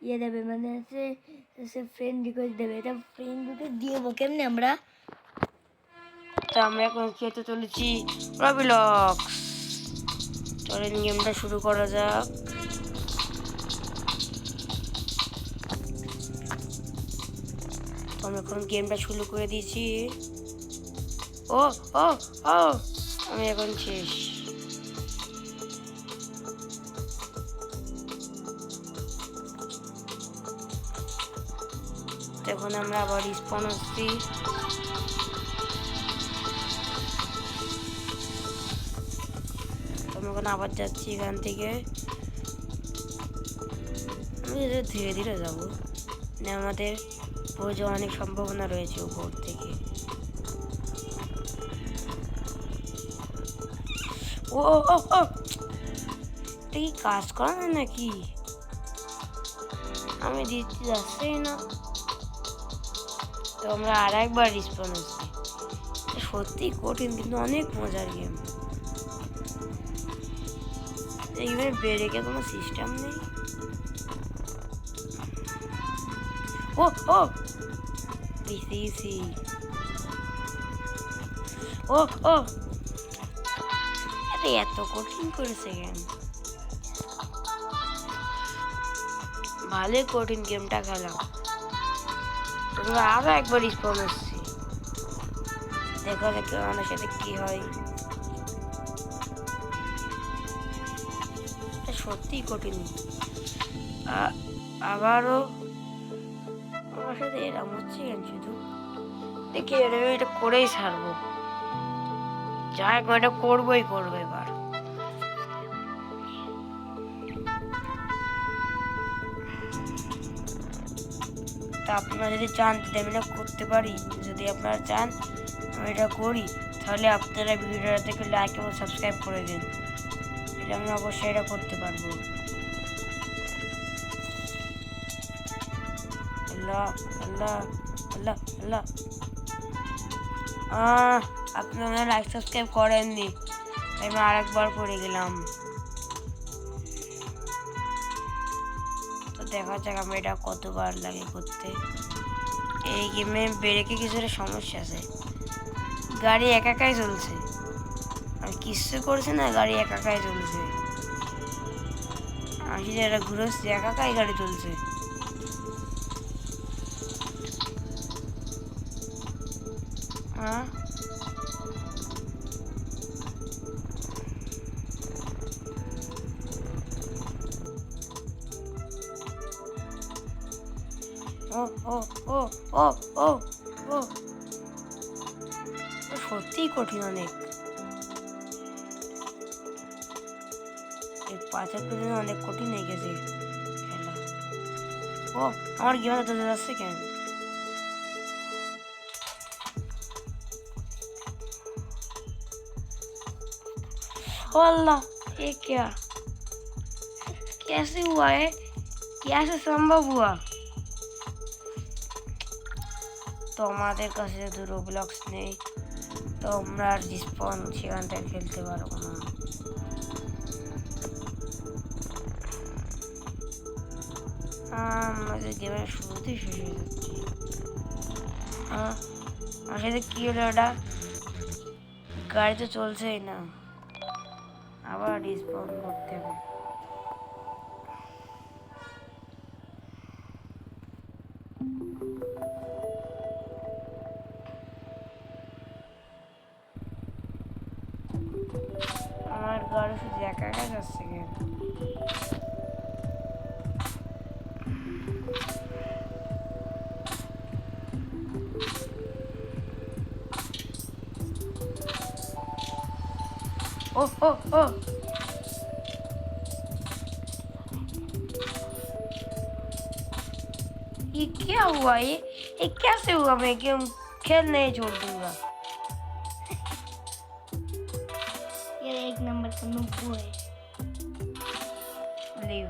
ইয়ে দেবে, মানে সে ফ্রেন্ড রিকোয়েস্ট দেবে। এটা ফ্রেন্ড রিকোয়েস্ট দিয়ে কেমনি আমরা? তো আমরা এখন খেতে চলেছি রবিলক্স। চলেন গেমটা শুরু করা যাক। তো আমি এখন গেমটা শুরু করে দিয়েছি। ও ও ও আমি এখন শেষ। এখন আমরা আবার রিস্পন হচ্ছি। আমি এখন আবার যাচ্ছি এখান থেকে। আমি ধীরে ধীরে যাবো, মানে আমাদের পড়ে যাওয়ার অনেক সম্ভাবনা রয়েছে উপর থেকে। ও ও ও এটা কি কাজ করা না নাকি? আমি দিচ্ছি যাচ্ছি না। তো আমরা আর একবার রিস্পন হচ্ছি। সত্যি কঠিন কিন্তু অনেক মজার গেম। এই গেমে ব্রেকে কোনো সিস্টেম নেই। ও ও ইসি ও ও এটা এত কঠিন করেছে গেম। ভালোই কঠিন গেমটা খেলাম। তোমরা আরো একবার রিস্পন হচ্ছি। দেখা যাক আমার সাথে কি হয়। সত্যিই কঠিন। আবারও আমার সাথে এরকম হচ্ছে কেন? শুধু দেখি এটা করেই ছাড়বো। যাই হোক এটা করবোই করবো এবার। তা আপনারা যদি চান যদি আমি এটা করতে পারি, যদি আপনারা চান আমি এটা করি, তাহলে আপনারা ভিডিওটা থেকে লাইক এবং সাবস্ক্রাইব করে দিন। এটা আমি অবশ্যই এটা করতে পারবো। আল্লাহ আল্লাহ আল্লাহ আল্লাহ আপনারা লাইক সাবস্ক্রাইব করেননি, আমি আরেকবার করে গেলাম। তো দেখা যাক আমরা এটা কতবার লাগে করতে। এই গেমে ব্রেকে কিছুটা সমস্যা আছে। গাড়ি একাই চলছে, আর কিছু করছে না, গাড়ি একাই চলছে। আসি যারা ঘুরোচ্ছে একাই গাড়ি চলছে। হ্যাঁ ও ও ও ও ও ও সত্যিই কঠিন অনেক। এই পাঁচের জন্য অনেক কঠিন হয়ে গেছে খেলা। ও আমার গেমটা তো যাচ্ছে কেন? अल्लाह ये क्या कैसे हुआ है? कैसे संभव हुआ? তো আমাদের কাছে যেহেতু রোবলক্স নেই, তো আমরা রিস্পন সেখান থেকে খেলতে পারবো না। আমাদের গেমের শুরুতেই শেষ হয়ে যাচ্ছে। আমার সাথে কি হলো? ওটা গাড়ি তো চলছেই না, আবার রিস্পন করতে হবে। আমার গাড়ি শুধু একা যাচ্ছে কেন? ओ ओ ओ ये क्या हुआ? ये कैसे हुआ? मैं गेम खेल नहीं छोड़ दूंगा। ये एक नंबर का नुब्बू है। लीव